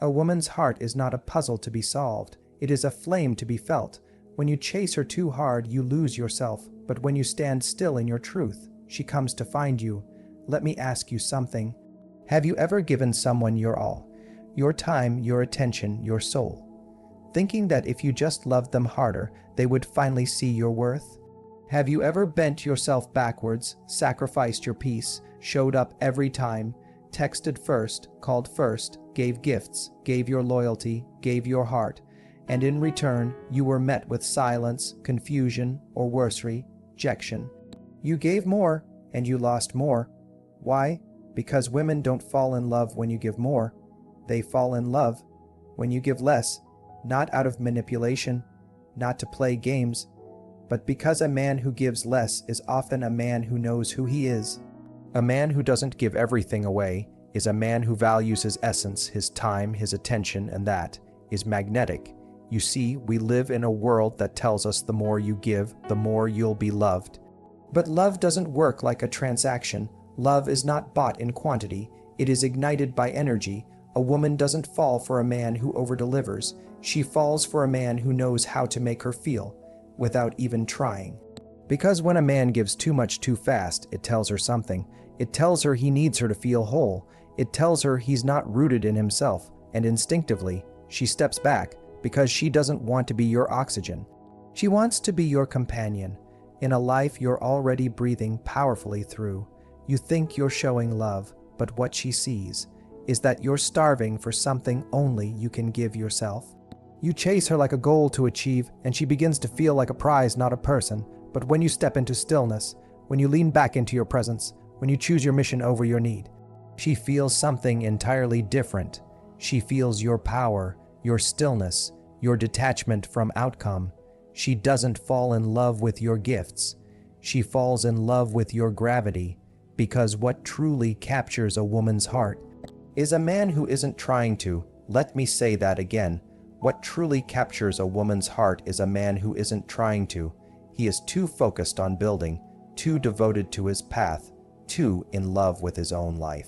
A woman's heart is not a puzzle to be solved. It is a flame to be felt. When you chase her too hard, you lose yourself. But when you stand still in your truth, she comes to find you. Let me ask you something. Have you ever given someone your all? Your time, your attention, your soul? Thinking that if you just loved them harder, they would finally see your worth? Have you ever bent yourself backwards, sacrificed your peace, showed up every time, texted first, called first, gave gifts, gave your loyalty, gave your heart, and in return you were met with silence, confusion, or worse, rejection? You gave more, and you lost more. Why? Because women don't fall in love when you give more. They fall in love when you give less, not out of manipulation, not to play games, but because a man who gives less is often a man who knows who he is. A man who doesn't give everything away is a man who values his essence, his time, his attention, and that is magnetic. You see, we live in a world that tells us the more you give, the more you'll be loved. But love doesn't work like a transaction. Love is not bought in quantity. It is ignited by energy. A woman doesn't fall for a man who overdelivers. She falls for a man who knows how to make her feel, without even trying. Because when a man gives too much too fast, it tells her something. It tells her he needs her to feel whole. It tells her he's not rooted in himself, and instinctively, she steps back because she doesn't want to be your oxygen. She wants to be your companion in a life you're already breathing powerfully through. You think you're showing love, but what she sees is that you're starving for something only you can give yourself. You chase her like a goal to achieve, and she begins to feel like a prize, not a person. But when you step into stillness, when you lean back into your presence, when you choose your mission over your need, she feels something entirely different. She feels your power, your stillness, your detachment from outcome. She doesn't fall in love with your gifts. She falls in love with your gravity, because what truly captures a woman's heart is a man who isn't trying to. Let me say that again. What truly captures a woman's heart is a man who isn't trying to. He is too focused on building, too devoted to his path, too in love with his own life,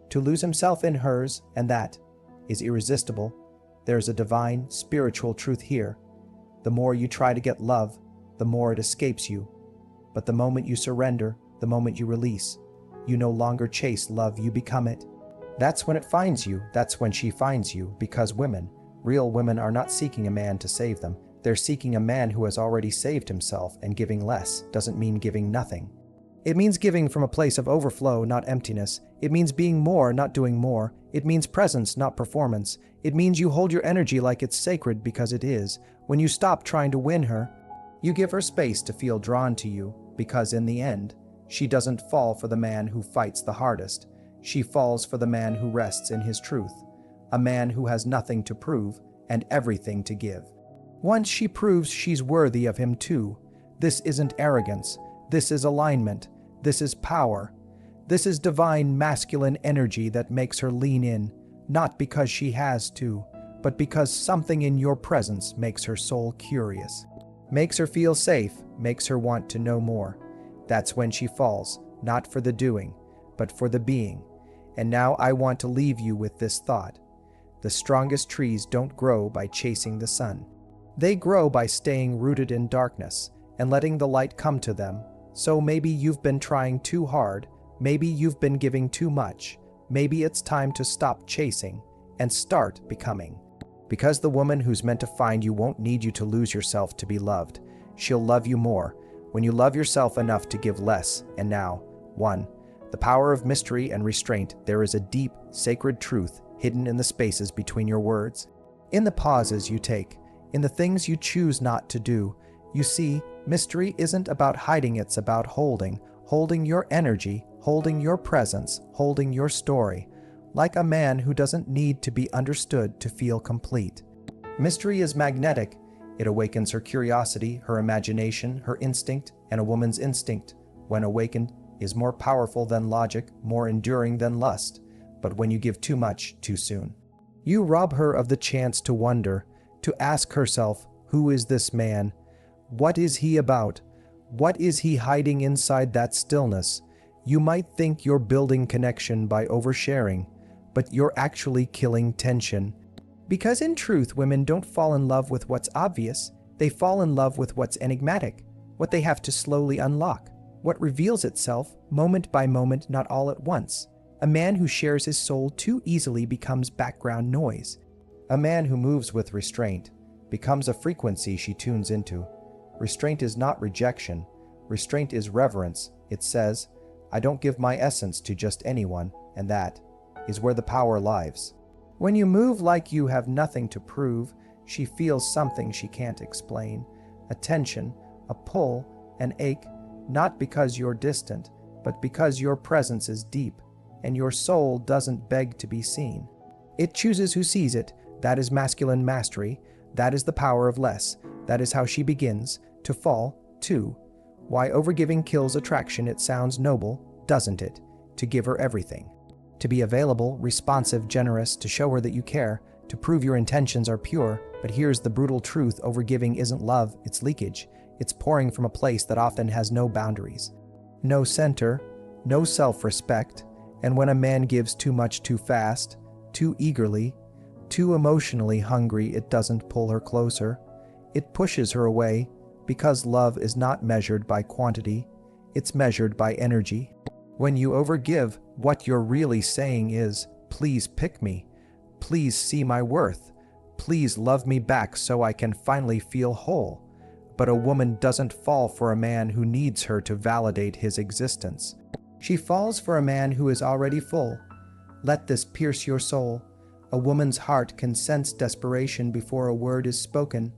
to lose himself in hers, and that is irresistible. There is a divine, spiritual truth here. The more you try to get love, the more it escapes you. But the moment you surrender, the moment you release, you no longer chase love, you become it. That's when it finds you. That's when she finds you, because women, real women, are not seeking a man to save them. They're seeking a man who has already saved himself, and giving less doesn't mean giving nothing. It means giving from a place of overflow, not emptiness. It means being more, not doing more. It means presence, not performance. It means you hold your energy like it's sacred, because it is. When you stop trying to win her, you give her space to feel drawn to you, because in the end, she doesn't fall for the man who fights the hardest. She falls for the man who rests in his truth, a man who has nothing to prove and everything to give. Once she proves she's worthy of him too, this isn't arrogance. This is alignment. This is power. This is divine masculine energy that makes her lean in, not because she has to, but because something in your presence makes her soul curious, makes her feel safe, makes her want to know more. That's when she falls, not for the doing, but for the being. And now I want to leave you with this thought. The strongest trees don't grow by chasing the sun. They grow by staying rooted in darkness and letting the light come to them. So maybe you've been trying too hard. Maybe you've been giving too much. Maybe it's time to stop chasing and start becoming. Because the woman who's meant to find you won't need you to lose yourself to be loved. She'll love you more when you love yourself enough to give less. And now, 1. The power of mystery and restraint. There is a deep, sacred truth hidden in the spaces between your words, in the pauses you take, in the things you choose not to do. You see, mystery isn't about hiding, it's about holding your energy, holding your presence, holding your story, like a man who doesn't need to be understood to feel complete. Mystery is magnetic. It awakens her curiosity, her imagination, her instinct, and a woman's instinct, when awakened, is more powerful than logic, more enduring than lust. But when you give too much too soon, you rob her of the chance to wonder, to ask herself, who is this man? What is he about? What is he hiding inside that stillness? You might think you're building connection by oversharing, but you're actually killing tension. Because in truth, women don't fall in love with what's obvious, they fall in love with what's enigmatic, what they have to slowly unlock, what reveals itself moment by moment, not all at once. A man who shares his soul too easily becomes background noise. A man who moves with restraint becomes a frequency she tunes into. Restraint is not rejection. Restraint is reverence. It says, I don't give my essence to just anyone, and that is where the power lies. When you move like you have nothing to prove, she feels something she can't explain. A tension, a pull, an ache, not because you're distant, but because your presence is deep, and your soul doesn't beg to be seen. It chooses who sees it. That is masculine mastery. That is the power of less. That is how she begins to fall, too. Why overgiving kills attraction. It sounds noble, doesn't it? To give her everything. To be available, responsive, generous, to show her that you care, to prove your intentions are pure. But here's the brutal truth. Overgiving isn't love, it's leakage. It's pouring from a place that often has no boundaries, no center, no self-respect. And when a man gives too much too fast, too eagerly, too emotionally hungry, it doesn't pull her closer. It pushes her away, because love is not measured by quantity, it's measured by energy. When you overgive, what you're really saying is, please pick me, please see my worth, please love me back so I can finally feel whole. But a woman doesn't fall for a man who needs her to validate his existence. She falls for a man who is already full. Let this pierce your soul. A woman's heart can sense desperation before a word is spoken,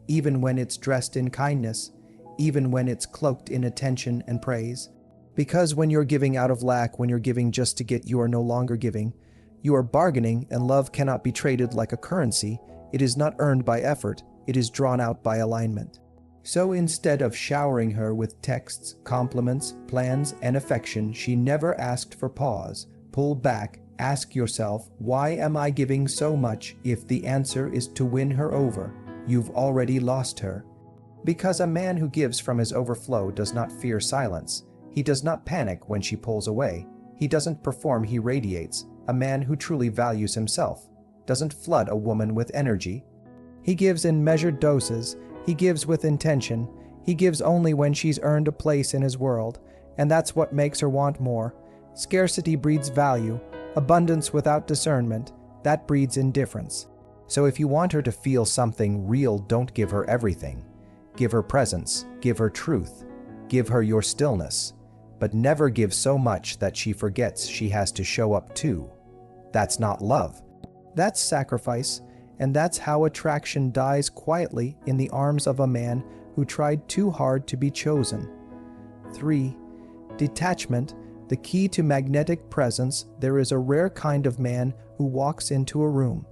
even when it's dressed in kindness, even when it's cloaked in attention and praise. Because when you're giving out of lack, when you're giving just to get, you are no longer giving. You are bargaining, and love cannot be traded like a currency. It is not earned by effort. It is drawn out by alignment. So instead of showering her with texts, compliments, plans, and affection, she never asked for pause. Pull back. Ask yourself, why am I giving so much? If the answer is to win her over, you've already lost her. Because a man who gives from his overflow does not fear silence. He does not panic when she pulls away. He doesn't perform, he radiates. A man who truly values himself doesn't flood a woman with energy. He gives in measured doses. He gives with intention. He gives only when she's earned a place in his world, and that's what makes her want more. Scarcity breeds value. Abundance without discernment, that breeds indifference. So if you want her to feel something real, don't give her everything. Give her presence, give her truth, give her your stillness, but never give so much that she forgets she has to show up too. That's not love. That's sacrifice, and that's how attraction dies quietly in the arms of a man who tried too hard to be chosen. 3. Detachment. The key to magnetic presence. There is a rare kind of man who walks into a room,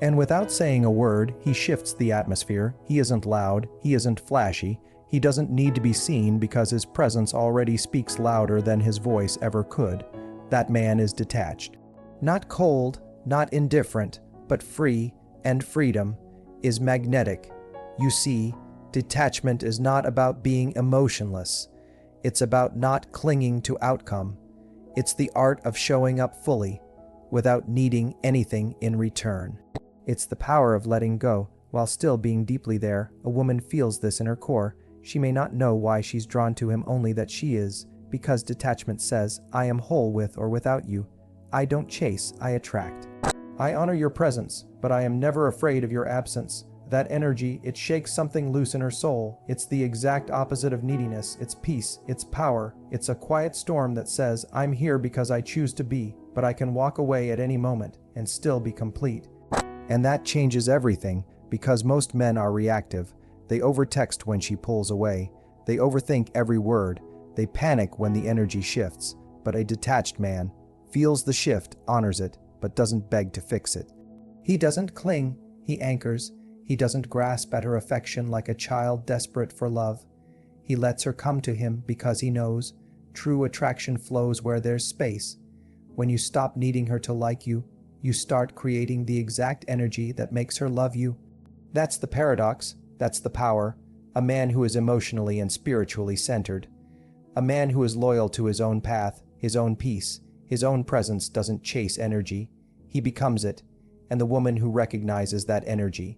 and without saying a word, he shifts the atmosphere. He isn't loud, he isn't flashy, he doesn't need to be seen because his presence already speaks louder than his voice ever could. That man is detached. Not cold, not indifferent, but free, and freedom is magnetic. You see, detachment is not about being emotionless. It's about not clinging to outcome. It's the art of showing up fully, without needing anything in return. It's the power of letting go, while still being deeply there. A woman feels this in her core. She may not know why she's drawn to him, only that she is, because detachment says, I am whole with or without you. I don't chase, I attract. I honor your presence, but I am never afraid of your absence. That energy, it shakes something loose in her soul. It's the exact opposite of neediness. It's peace. It's power. It's a quiet storm that says, I'm here because I choose to be, but I can walk away at any moment and still be complete. And that changes everything, because most men are reactive. They overtext when she pulls away. They overthink every word. They panic when the energy shifts. But a detached man feels the shift, honors it, but doesn't beg to fix it. He doesn't cling. He anchors. He doesn't grasp at her affection like a child desperate for love. He lets her come to him because he knows true attraction flows where there's space. When you stop needing her to like you, you start creating the exact energy that makes her love you. That's the paradox. That's the power. A man who is emotionally and spiritually centered. A man who is loyal to his own path, his own peace, his own presence doesn't chase energy. He becomes it. and the woman who recognizes that energy.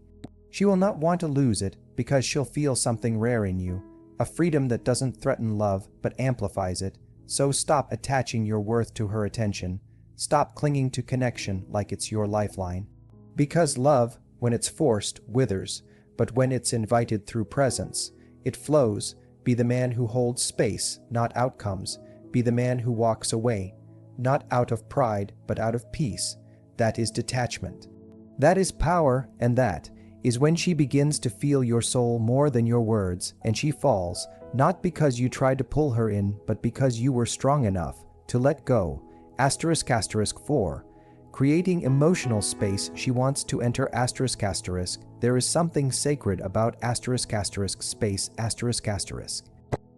She will not want to lose it because she'll feel something rare in you, a freedom that doesn't threaten love but amplifies it. So stop attaching your worth to her attention. Stop clinging to connection like it's your lifeline. Because love, when it's forced, withers, but when it's invited through presence, it flows. Be the man who holds space, not outcomes. Be the man who walks away, not out of pride, but out of peace. That is detachment. That is power, and that is when she begins to feel your soul more than your words, and she falls, not because you tried to pull her in, but because you were strong enough to let go. Asterisk asterisk 4. Creating emotional space. She wants to enter asterisk asterisk. There is something sacred about asterisk asterisk space asterisk asterisk.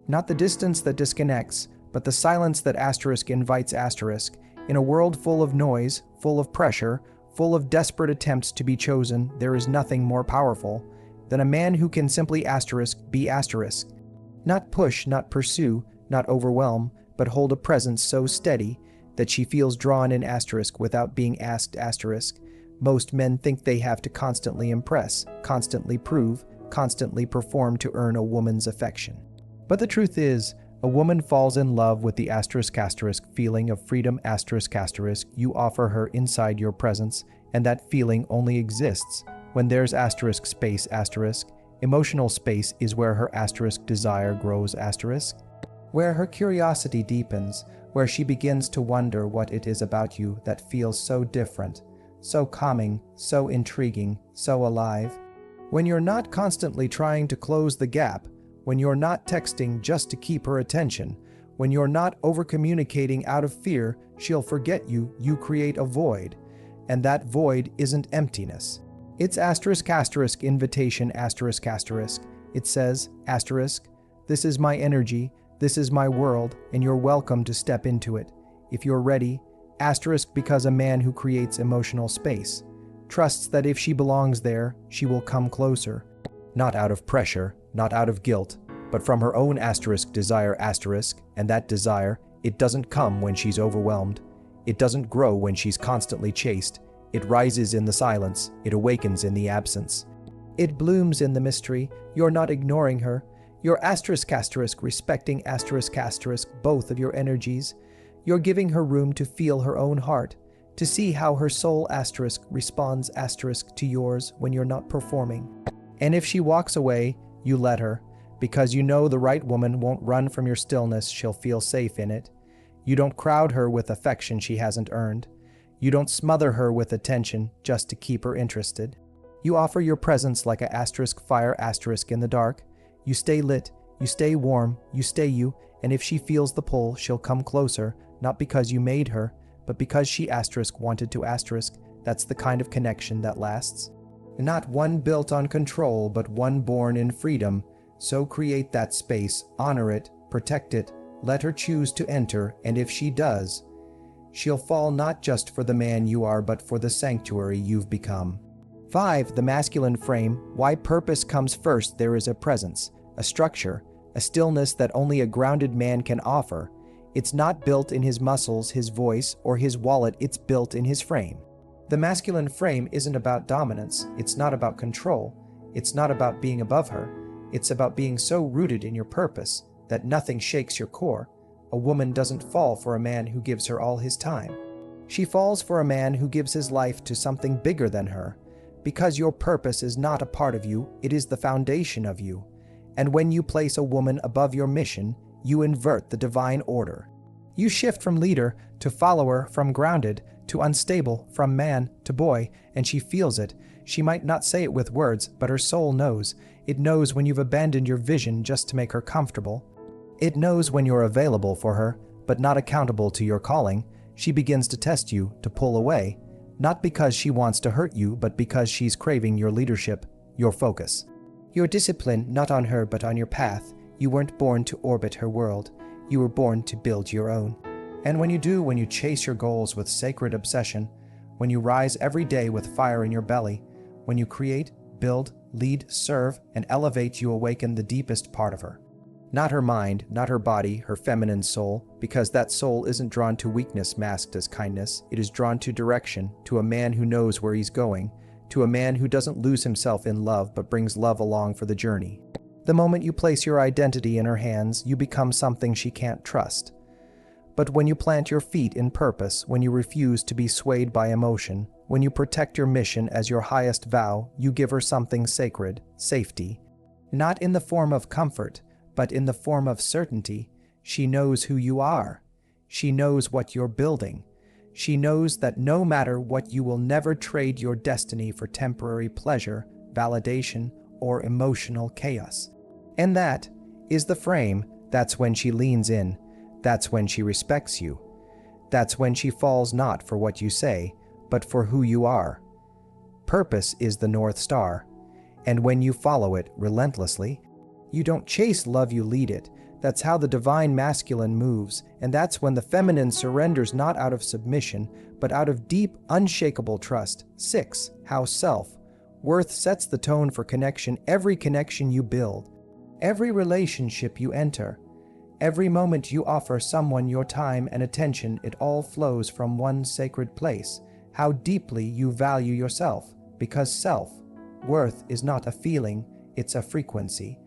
Not the distance that disconnects, but the silence that asterisk invites asterisk. In a world full of noise, full of pressure, full of desperate attempts to be chosen, there is nothing more powerful than a man who can simply asterisk be asterisk. Not push, not pursue, not overwhelm, but hold a presence so steady that she feels drawn in asterisk without being asked asterisk. Most men think they have to constantly impress, constantly prove, constantly perform to earn a woman's affection. But the truth is, a woman falls in love with the asterisk asterisk feeling of freedom asterisk asterisk you offer her inside your presence, and that feeling only exists when there's asterisk space asterisk. Emotional space is where her asterisk desire grows asterisk, where her curiosity deepens, where she begins to wonder what it is about you that feels so different, so calming, so intriguing, so alive. When you're not constantly trying to close the gap, when you're not texting just to keep her attention, when you're not over-communicating out of fear she'll forget you, you create a void. And that void isn't emptiness. It's asterisk asterisk invitation asterisk asterisk. It says, asterisk, this is my energy, this is my world, and you're welcome to step into it. If you're ready, asterisk because a man who creates emotional space trusts that if she belongs there, she will come closer. Not out of pressure, not out of guilt, but from her own asterisk desire asterisk, and that desire, it doesn't come when she's overwhelmed. It doesn't grow when she's constantly chased. It rises in the silence. It awakens in the absence. It blooms in the mystery. You're not ignoring her. You're asterisk asterisk respecting asterisk asterisk both of your energies. You're giving her room to feel her own heart, to see how her soul asterisk responds asterisk to yours when you're not performing. And if she walks away, you let her, because you know the right woman won't run from your stillness, she'll feel safe in it. You don't crowd her with affection she hasn't earned. You don't smother her with attention just to keep her interested. You offer your presence like a asterisk fire asterisk in the dark. You stay lit, you stay warm, you stay you, and if she feels the pull, she'll come closer, not because you made her, but because she asterisk wanted to asterisk. That's the kind of connection that lasts. Not one built on control, but one born in freedom. So create that space, honor it, protect it, let her choose to enter, and if she does, she'll fall not just for the man you are, but for the sanctuary you've become. 5. The masculine frame. Why purpose comes first. There is a presence, a structure, a stillness that only a grounded man can offer. It's not built in his muscles, his voice, or his wallet, it's built in his frame. The masculine frame isn't about dominance, it's not about control, it's not about being above her, it's about being so rooted in your purpose that nothing shakes your core. A woman doesn't fall for a man who gives her all his time. She falls for a man who gives his life to something bigger than her, because your purpose is not a part of you, it is the foundation of you. And when you place a woman above your mission, you invert the divine order. You shift from leader to follower, from grounded to unstable, from man to boy, and she feels it. She might not say it with words, but her soul knows. It knows when you've abandoned your vision just to make her comfortable. It knows when you're available for her, but not accountable to your calling. She begins to test you, to pull away, not because she wants to hurt you, but because she's craving your leadership, your focus. Your discipline, not on her, but on your path. You weren't born to orbit her world. You were born to build your own. And when you do, when you chase your goals with sacred obsession, when you rise every day with fire in your belly, when you create, build, lead, serve, and elevate, you awaken the deepest part of her. Not her mind, not her body, her feminine soul, because that soul isn't drawn to weakness masked as kindness. It is drawn to direction, to a man who knows where he's going, to a man who doesn't lose himself in love but brings love along for the journey. The moment you place your identity in her hands, you become something she can't trust. But when you plant your feet in purpose, when you refuse to be swayed by emotion, when you protect your mission as your highest vow, you give her something sacred, safety. Not in the form of comfort, but in the form of certainty. She knows who you are. She knows what you're building. She knows that no matter what, you will never trade your destiny for temporary pleasure, validation, or emotional chaos. And that is the frame. That's when she leans in. That's when she respects you. That's when she falls not for what you say, but for who you are. Purpose is the North Star, and when you follow it relentlessly, you don't chase love, you lead it. That's how the divine masculine moves, and that's when the feminine surrenders not out of submission, but out of deep, unshakable trust. 6. How self-worth sets the tone for connection. Every connection you build, every relationship you enter, every moment you offer someone your time and attention, it all flows from one sacred place. How deeply you value yourself, because self-worth is not a feeling, it's a frequency.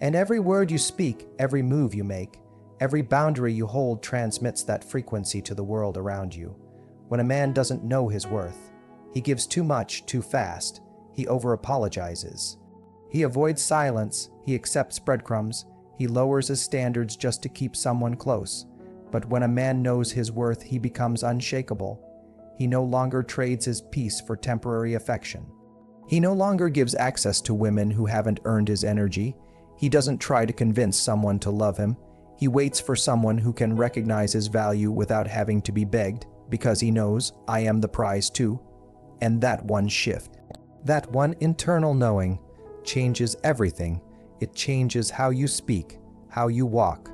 And every word you speak, every move you make, every boundary you hold transmits that frequency to the world around you. When a man doesn't know his worth, he gives too much too fast, he over-apologizes. He avoids silence, he accepts breadcrumbs, he lowers his standards just to keep someone close. But when a man knows his worth, he becomes unshakable. He no longer trades his peace for temporary affection. He no longer gives access to women who haven't earned his energy. He doesn't try to convince someone to love him. He waits for someone who can recognize his value without having to be begged, because he knows, I am the prize too. And that one shift, that one internal knowing, changes everything. It changes how you speak, how you walk,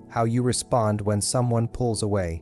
how you respond when someone pulls away.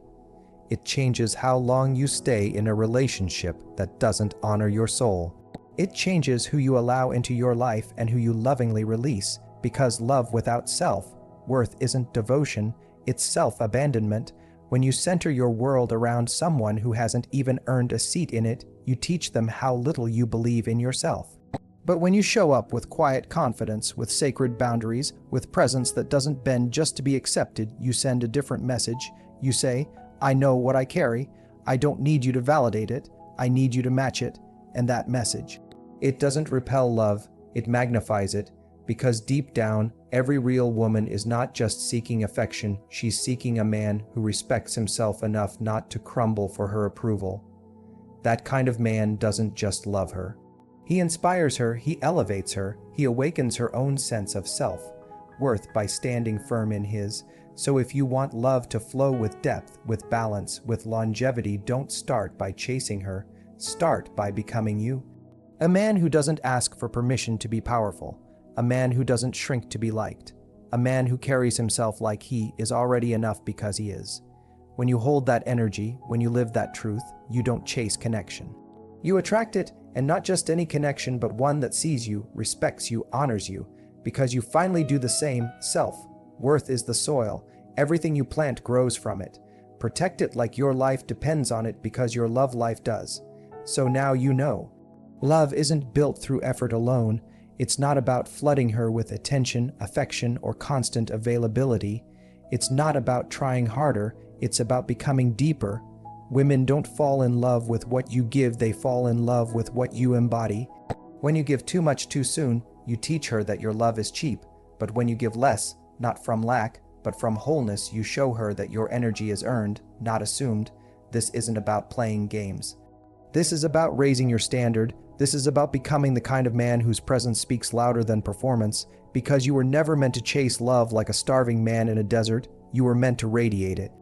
It changes how long you stay in a relationship that doesn't honor your soul. It changes who you allow into your life and who you lovingly release, because love without self-worth isn't devotion, it's self-abandonment. When you center your world around someone who hasn't even earned a seat in it, you teach them how little you believe in yourself. But when you show up with quiet confidence, with sacred boundaries, with presence that doesn't bend just to be accepted, you send a different message. You say, I know what I carry. I don't need you to validate it. I need you to match it. And that message, it doesn't repel love, it magnifies it, because deep down, every real woman is not just seeking affection, she's seeking a man who respects himself enough not to crumble for her approval. That kind of man doesn't just love her. He inspires her, he elevates her, he awakens her own sense of self-worth by standing firm in his. So if you want love to flow with depth, with balance, with longevity, don't start by chasing her. Start by becoming you. A man who doesn't ask for permission to be powerful. A man who doesn't shrink to be liked. A man who carries himself like he is already enough because he is. When you hold that energy, when you live that truth, you don't chase connection. You attract it, and not just any connection, but one that sees you, respects you, honors you, because you finally do the same. Self-worth is the soil. Everything you plant grows from it. Protect it like your life depends on it, because your love life does. So now you know. Love isn't built through effort alone. It's not about flooding her with attention, affection, or constant availability. It's not about trying harder. It's about becoming deeper. Women don't fall in love with what you give, they fall in love with what you embody. When you give too much too soon, you teach her that your love is cheap. But when you give less, not from lack, but from wholeness, you show her that your energy is earned, not assumed. This isn't about playing games. This is about raising your standard. This is about becoming the kind of man whose presence speaks louder than performance, because you were never meant to chase love like a starving man in a desert. You were meant to radiate it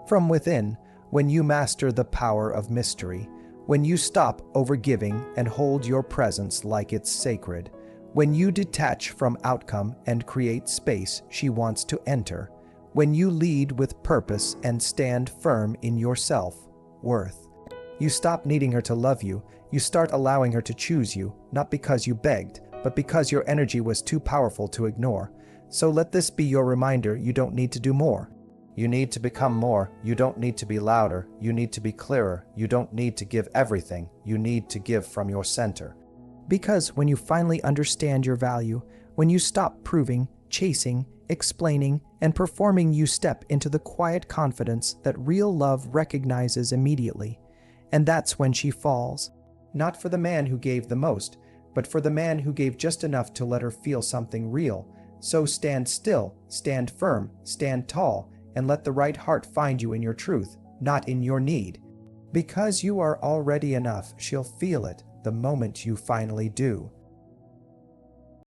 from within. When you master the power of mystery, when you stop overgiving and hold your presence like it's sacred, when you detach from outcome and create space she wants to enter, when you lead with purpose and stand firm in your self-worth, you stop needing her to love you. You start allowing her to choose you, not because you begged, but because your energy was too powerful to ignore. So let this be your reminder: you don't need to do more. You need to become more. You don't need to be louder. You need to be clearer. You don't need to give everything. You need to give from your center. Because when you finally understand your value, when you stop proving, chasing, explaining, and performing, you step into the quiet confidence that real love recognizes immediately. And that's when she falls. Not for the man who gave the most, but for the man who gave just enough to let her feel something real. So stand still, stand firm, stand tall, and let the right heart find you in your truth, not in your need. Because you are already enough, she'll feel it the moment you finally do.